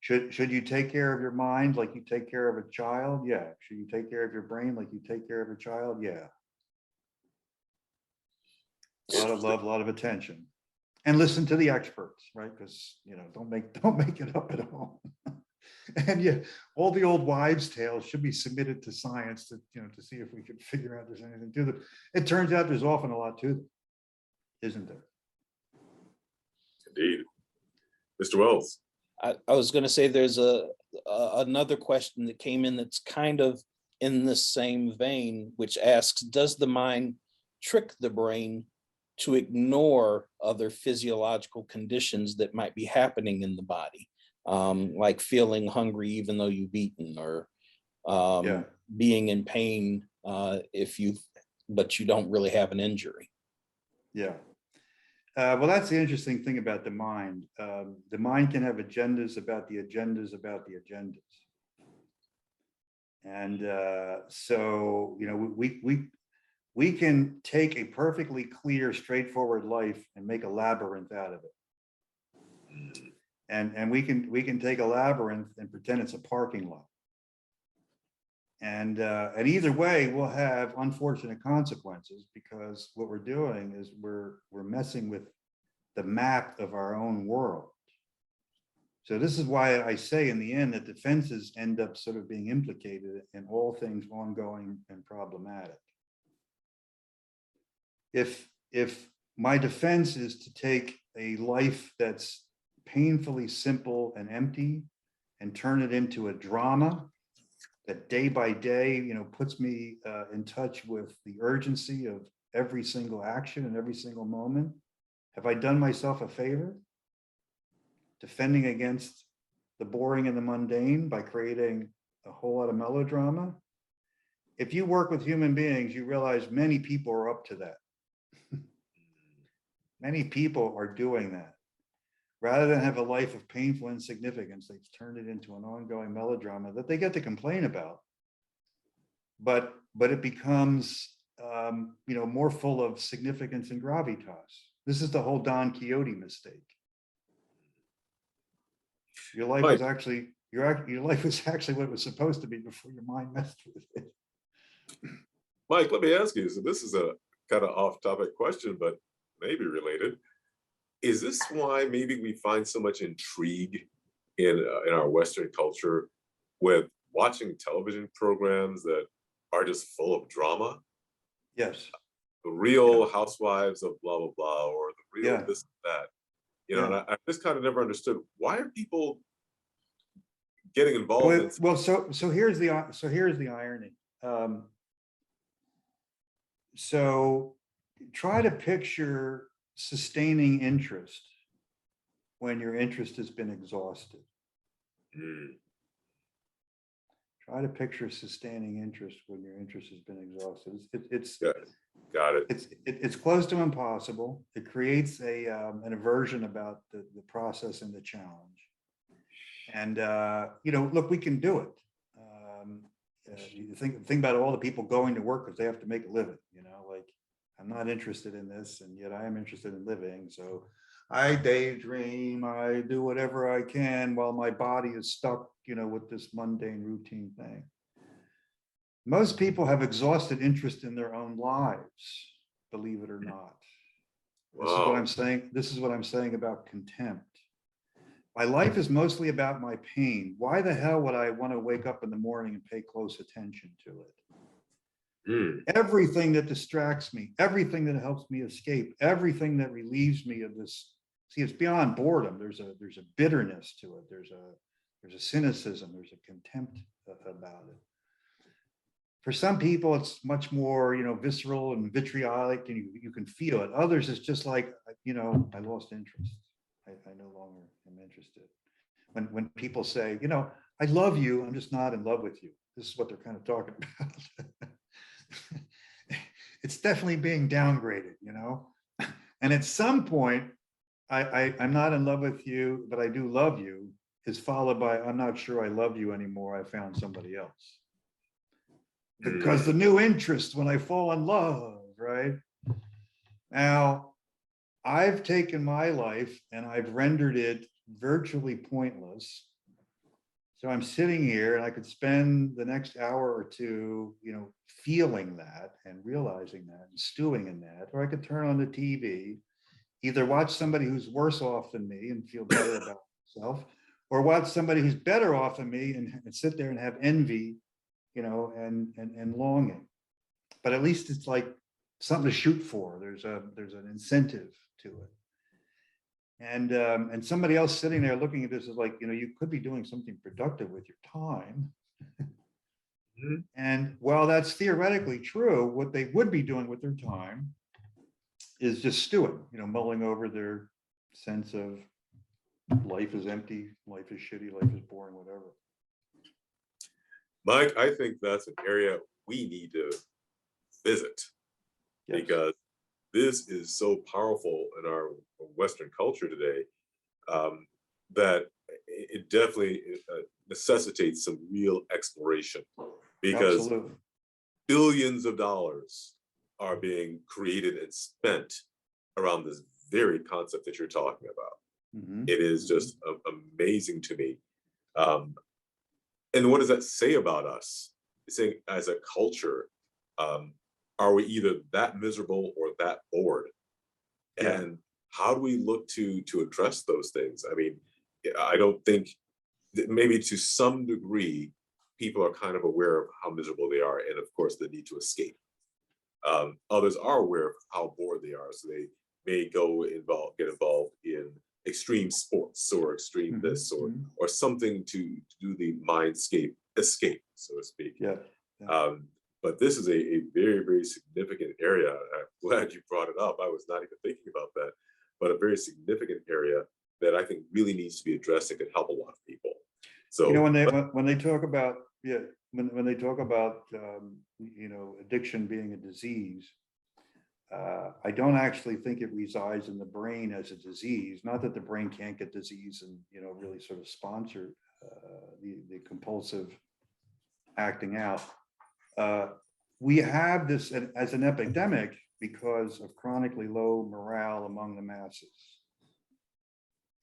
Should you take care of your mind like you take care of a child? Yeah. Should you take care of your brain like you take care of a child? Yeah. A lot of love, a lot of attention, and listen to the experts, right? Because, you know, don't make it up at home. And yeah, all the old wives' tales should be submitted to science to, you know, to see if we could figure out there's anything to them. It turns out there's often a lot to them, isn't there? Indeed. Mr. Wells. I was going to say there's another question that came in that's kind of in the same vein, which asks, does the mind trick the brain to ignore other physiological conditions that might be happening in the body, like feeling hungry even though you've eaten, or being in pain but you don't really have an injury? Yeah. Well, that's the interesting thing about the mind. The mind can have agendas about the agendas about the agendas. And so, you know, we can take a perfectly clear, straightforward life and make a labyrinth out of it. And we can take a labyrinth and pretend it's a parking lot. And either way, we'll have unfortunate consequences, because what we're doing is we're messing with the map of our own world. So this is why I say in the end that defenses end up sort of being implicated in all things ongoing and problematic. If my defense is to take a life that's painfully simple and empty and turn it into a drama that day by day, you know, puts me in touch with the urgency of every single action and every single moment, have I done myself a favor? Defending against the boring and the mundane by creating a whole lot of melodrama? if you work with human beings, you realize many people are up to that. Many people are doing that. Rather than have a life of painful insignificance, they've turned it into an ongoing melodrama that they get to complain about. But it becomes, more full of significance and gravitas. This is the whole Don Quixote mistake. Your life was actually your life was actually what it was supposed to be before your mind messed with it. Mike, let me ask you, so this is a kind of off-topic question, but maybe related. Is this why maybe we find so much intrigue in our Western culture with watching television programs that are just full of drama? Yes. The Real Housewives of blah, blah, blah, or the real this and that. And I just kind of never understood, why are people getting involved in? Well, so here's the irony. So try to picture sustaining interest when your interest has been exhausted. Try to picture sustaining interest when your interest has been exhausted. Got it. It's close to impossible. It creates an aversion about the process and the challenge. And look, we can do it. You think about all the people going to work because they have to make a living. Like, I'm not interested in this, and yet I am interested in living. So I daydream, I do whatever I can while my body is stuck, with this mundane routine thing. Most people have exhausted interest in their own lives, believe it or not. This is what I'm saying. This is what I'm saying about contempt. My life is mostly about my pain. Why the hell would I want to wake up in the morning and pay close attention to it? Everything that distracts me, everything that helps me escape, everything that relieves me of this. See, it's beyond boredom. There's a bitterness to it. There's a cynicism. There's a contempt about it. For some people, it's much more, visceral and vitriolic, and you can feel it. Others, it's just like, I lost interest. I no longer am interested. When people say, I love you, I'm just not in love with you. This is what they're kind of talking about. It's definitely being downgraded, And at some point, I'm not in love with you, but I do love you, is followed by, I'm not sure I love you anymore. I found somebody else. Because the new interest when I fall in love, right? Now, I've taken my life and I've rendered it virtually pointless. So I'm sitting here and I could spend the next hour or two, feeling that and realizing that and stewing in that, or I could turn on the TV, either watch somebody who's worse off than me and feel better about myself, or watch somebody who's better off than me and sit there and have envy, and longing. But at least it's like something to shoot for. There's an incentive to it. And somebody else sitting there looking at this is like, you could be doing something productive with your time. And while that's theoretically true, what they would be doing with their time is just stewing, mulling over their sense of life is empty, life is shitty, life is boring, whatever. Mike, I think that's an area we need to visit. Yes. Because this is so powerful in our Western culture today, that it definitely necessitates some real exploration, because Absolutely. billions of dollars are being created and spent around this very concept that you're talking about. It is just amazing to me. And what does that say about us? It's saying, as a culture, are we either that miserable or that bored? Yeah. And how do we look to address those things? I mean, I don't think that, maybe to some degree, people are kind of aware of how miserable they are, and of course the need to escape. Others are aware of how bored they are, so they may get involved in extreme sports or extreme this or something to do the mindscape escape, so to speak. Yeah. But this is a very, very significant area. I'm glad you brought it up. I was not even thinking about that, but a very significant area that I think really needs to be addressed and could help a lot of people. So, You know, when they talk about, yeah, when they talk about you know, addiction being a disease, I don't actually think it resides in the brain as a disease. Not that the brain can't get disease and, you know, really sort of sponsor the compulsive acting out. We have this as an epidemic because of chronically low morale among the masses.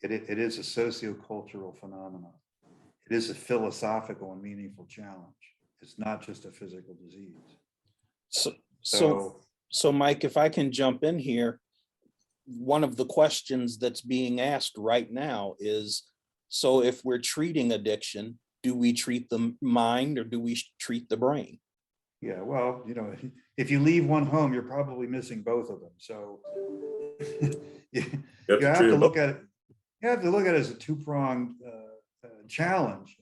It is a sociocultural phenomenon. It is a philosophical and meaningful challenge. It's not just a physical disease. So Mike, if I can jump in here, one of the questions that's being asked right now is, so if we're treating addiction, do we treat the mind or do we treat the brain? Yeah, well, you know, if you leave one home, you're probably missing both of them. So you have to look at it. You have to look at it as a two-pronged challenge.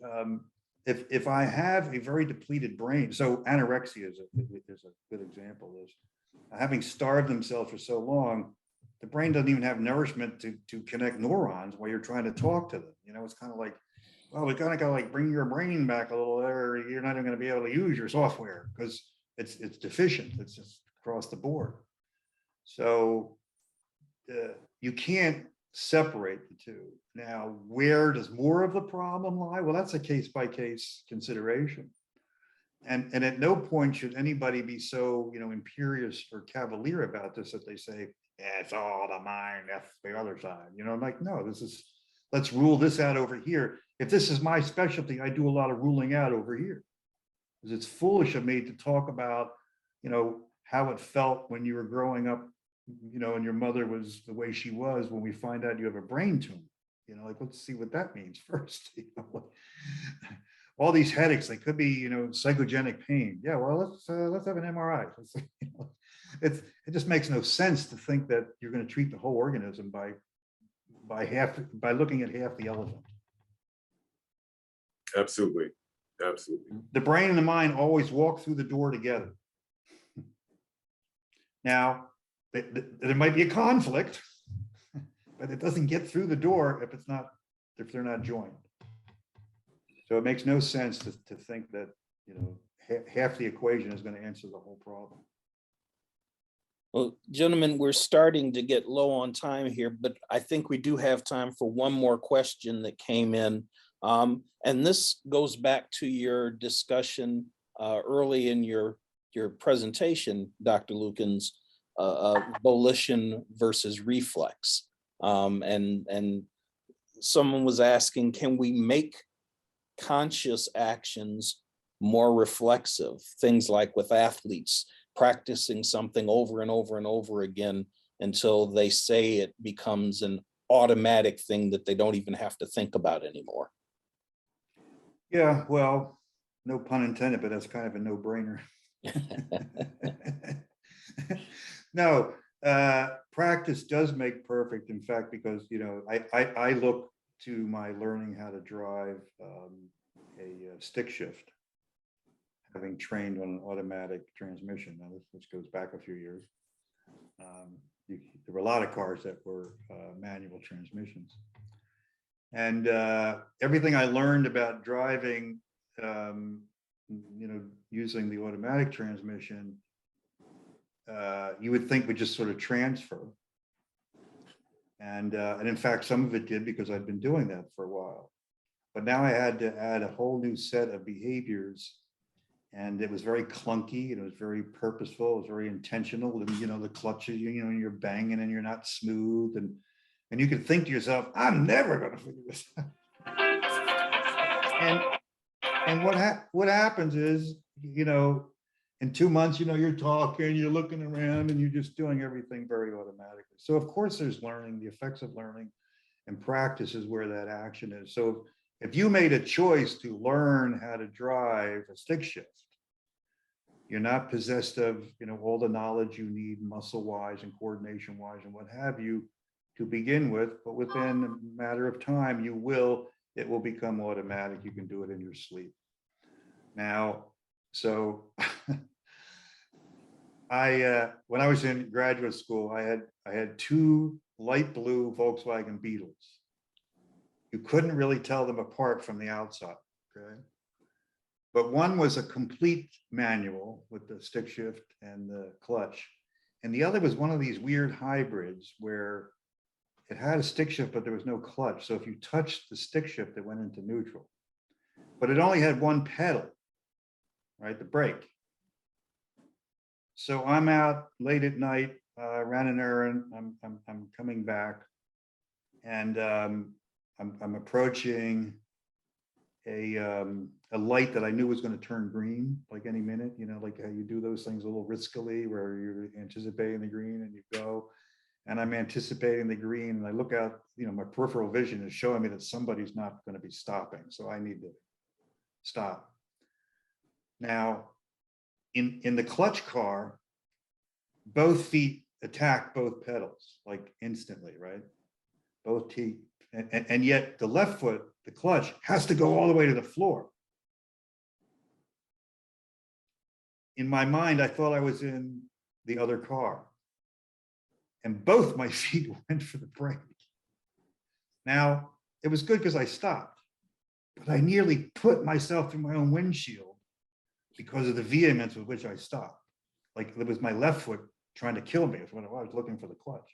If I have a very depleted brain, so anorexia is a good example of this. Having starved themselves for so long, the brain doesn't even have nourishment to connect neurons while you're trying to talk to them. You know, it's kind of like, well, we kind of got to like bring your brain back a little there. You're not even going to be able to use your software because it's deficient. It's just across the board. So you can't separate the two. Now, where does more of the problem lie? Well, that's a case-by-case consideration. And at no point should anybody be so, you know, imperious or cavalier about this that they say, yeah, it's all the mind, that's the other side. You know, I'm like, no, let's rule this out over here. If this is my specialty, I do a lot of ruling out over here. Because it's foolish of me to talk about, you know, how it felt when you were growing up, you know, and your mother was the way she was when we find out you have a brain tumor. You know, like, let's see what that means first. You know, all these headaches, they could be, you know, psychogenic pain. Yeah, well, let's have an MRI. You know, it just makes no sense to think that you're going to treat the whole organism by looking at half the elephant. absolutely, absolutely. The brain and the mind always walk through the door together. Now, there might be a conflict, but it doesn't get through the door if they're not joined. So it makes no sense to think that, you know, half the equation is going to answer the whole problem. Well, gentlemen, we're starting to get low on time here, but I think we do have time for one more question that came in. And this goes back to your discussion early in your presentation, Dr. Lukens, volition versus reflex. And someone was asking, can we make conscious actions more reflexive? Things like with athletes, practicing something over and over and over again until they say it becomes an automatic thing that they don't even have to think about anymore. Yeah, well, no pun intended, but that's kind of a no-brainer. No, practice does make perfect. In fact, because, you know, I look to my learning how to drive a stick shift, having trained on an automatic transmission. Now, this goes back a few years. There were a lot of cars that were manual transmissions. And everything I learned about driving, you know, using the automatic transmission, you would think would just sort of transfer. And in fact, some of it did because I'd been doing that for a while. But now I had to add a whole new set of behaviors. And it was very clunky, and it was very purposeful, it was very intentional. And, you know, the clutches, you know, you're banging and you're not smooth. And you could think to yourself, I'm never going to figure this out. And what happens is, you know, in 2 months, you know, you're talking, you're looking around, and you're just doing everything very automatically. So of course there's learning, the effects of learning, and practice is where that action is. So if you made a choice to learn how to drive a stick shift, you're not possessed of, you know, all the knowledge you need muscle-wise and coordination-wise and what have you to begin with, but within a matter of time, it will become automatic. You can do it in your sleep. Now, so when I was in graduate school, I had 2 light blue Volkswagen Beetles. You couldn't really tell them apart from the outside, okay? But one was a complete manual with the stick shift and the clutch. And the other was one of these weird hybrids where it had a stick shift, but there was no clutch. So if you touched the stick shift, it went into neutral. But it only had one pedal, right? The brake. So I'm out late at night, ran an errand. I'm coming back, and I'm approaching a light that I knew was going to turn green like any minute. You know, like how you do those things a little riskily, where you're anticipating the green and you go. And I'm anticipating the green, and I look out. You know, my peripheral vision is showing me that somebody's not going to be stopping, so I need to stop. Now, in the clutch car, both feet attack both pedals like instantly, right? Both feet, and yet the left foot, the clutch, has to go all the way to the floor. In my mind, I thought I was in the other car, and both my feet went for the brake. Now, it was good because I stopped, but I nearly put myself through my own windshield because of the vehemence with which I stopped. Like it was my left foot trying to kill me when I was looking for the clutch.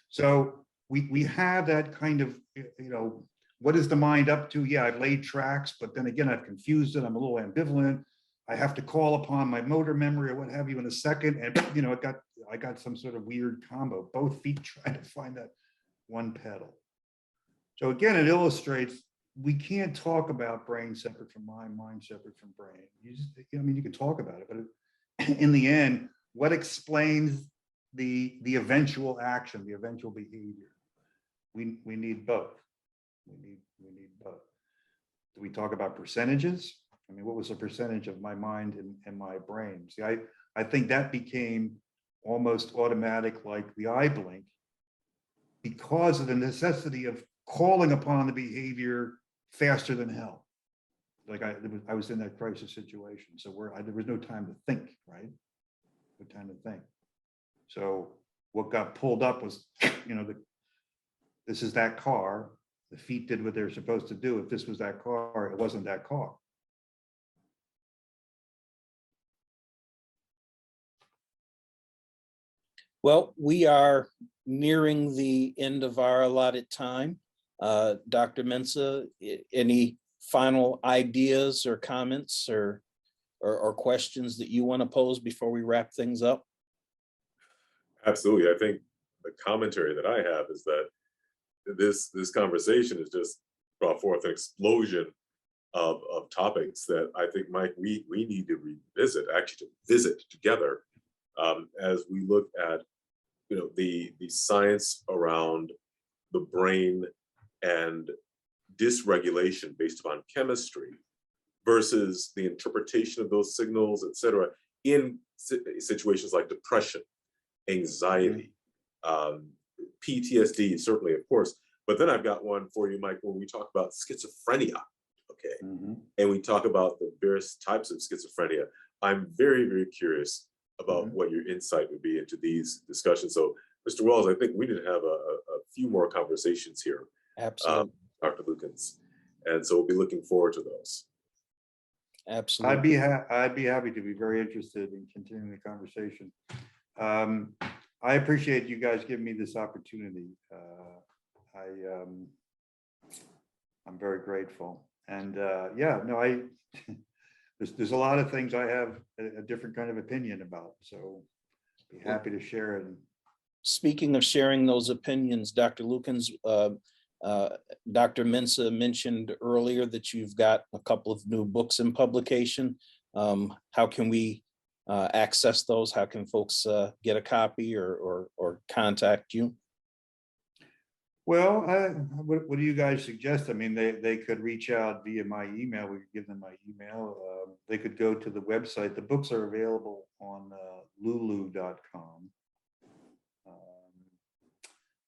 So we have that kind of, you know, what is the mind up to? Yeah, I've laid tracks, but then again, I've confused it. I'm a little ambivalent. I have to call upon my motor memory or what have you in a second. And, you know, I got some sort of weird combo, both feet trying to find that one pedal. So again, it illustrates we can't talk about brain separate from mind, mind separate from brain. You just, I mean, you can talk about it, but in the end, what explains the eventual action, the eventual behavior? We need both. We need both. Do we talk about percentages? I mean, what was the percentage of my mind and my brain? See, I think that became almost automatic, like the eye blink, because of the necessity of calling upon the behavior faster than hell. Like I was in that crisis situation, so there was no time to think, right? No time to think. So what got pulled up was, you know, this is that car. The feet did what they're supposed to do. If this was that car, it wasn't that car. Well, we are nearing the end of our allotted time. Dr. Mensah, any final ideas or comments or questions that you want to pose before we wrap things up? Absolutely. I think the commentary that I have is that this conversation has just brought forth an explosion of topics that I think, Mike, we need to revisit, actually to visit together, as we look at, you know, the science around the brain and dysregulation based upon chemistry versus the interpretation of those signals, et cetera, in situations like depression, anxiety, PTSD, certainly, of course. But then I've got one for you, Mike, when we talk about schizophrenia, okay? And we talk about the various types of schizophrenia. I'm very, very curious about what your insight would be into these discussions. So, Mr. Wells, I think we need to have a few more conversations here. Absolutely. Dr. Lukens. And so we'll be looking forward to those. Absolutely. I'd be happy to be very interested in continuing the conversation. I appreciate you guys giving me this opportunity. I'm very grateful. And yeah, no, there's a lot of things I have a different kind of opinion about. So be happy to share it. Speaking of sharing those opinions, Dr. Lukens, Dr. Mensah mentioned earlier that you've got a couple of new books in publication. How can we access those? How can folks get a copy or contact you? Well, what do you guys suggest? I mean, they could reach out via my email. We could give them my email. They could go to the website. The books are available on lulu.com.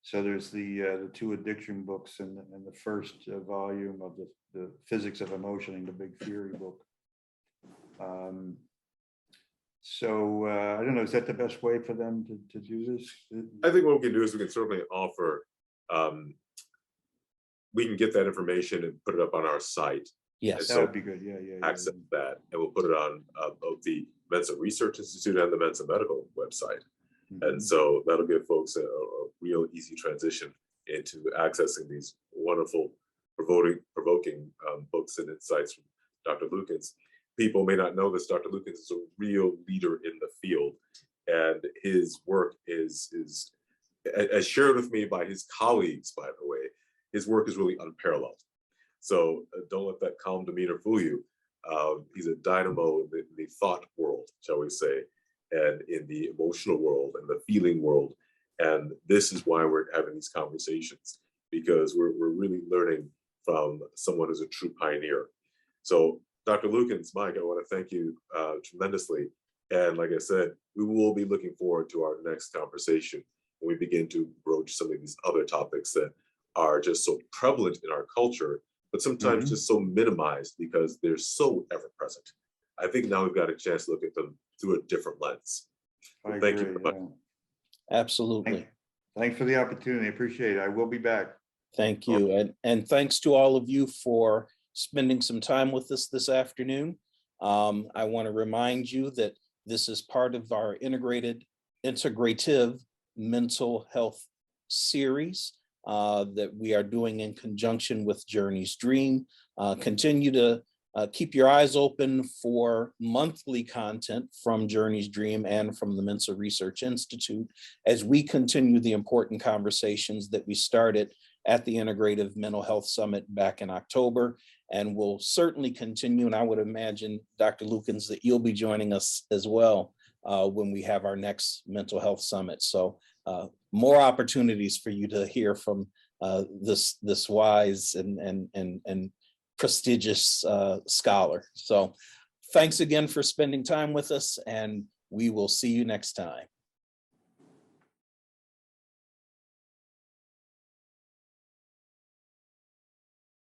So there's the two addiction books and the first volume of the Physics of Emotion, the Big Theory book. So I don't know, is that the best way for them to do this? I think what we can do is we can certainly offer we can get that information and put it up on our site. Yes. That would be good. Yeah, yeah. Access that, and we'll put it on both the Mensah Research Institute and the Mensah Medical website. And so that'll give folks a real easy transition into accessing these wonderful, provoking books and insights from Dr. Lukens. People may not know this, Dr. Lukens is a real leader in the field, and his work is as shared with me by his colleagues, by the way, his work is really unparalleled. So don't let that calm demeanor fool you. He's a dynamo in the thought world, shall we say, and in the emotional world and the feeling world. And this is why we're having these conversations, because we're really learning from someone who's a true pioneer. So Dr. Lukens, Mike, I want to thank you tremendously. And like I said, we will be looking forward to our next conversation when we begin to broach some of these other topics that are just so prevalent in our culture, but sometimes just so minimized because they're so ever present. I think now we've got a chance to look at them through a different lens. Thank you very much. Absolutely. Thanks for the opportunity. Appreciate it. I will be back. Thank you. And thanks to all of you for spending some time with us this afternoon. I want to remind you that this is part of our integrative mental health series that we are doing in conjunction with Journey's Dream. Continue to keep your eyes open for monthly content from Journey's Dream and from the Mensah Research Institute as we continue the important conversations that we started at the Integrative Mental Health Summit back in October. And we'll certainly continue. And I would imagine, Dr. Lukens, that you'll be joining us as well when we have our next mental health summit. So more opportunities for you to hear from this wise and prestigious scholar. So thanks again for spending time with us, and we will see you next time.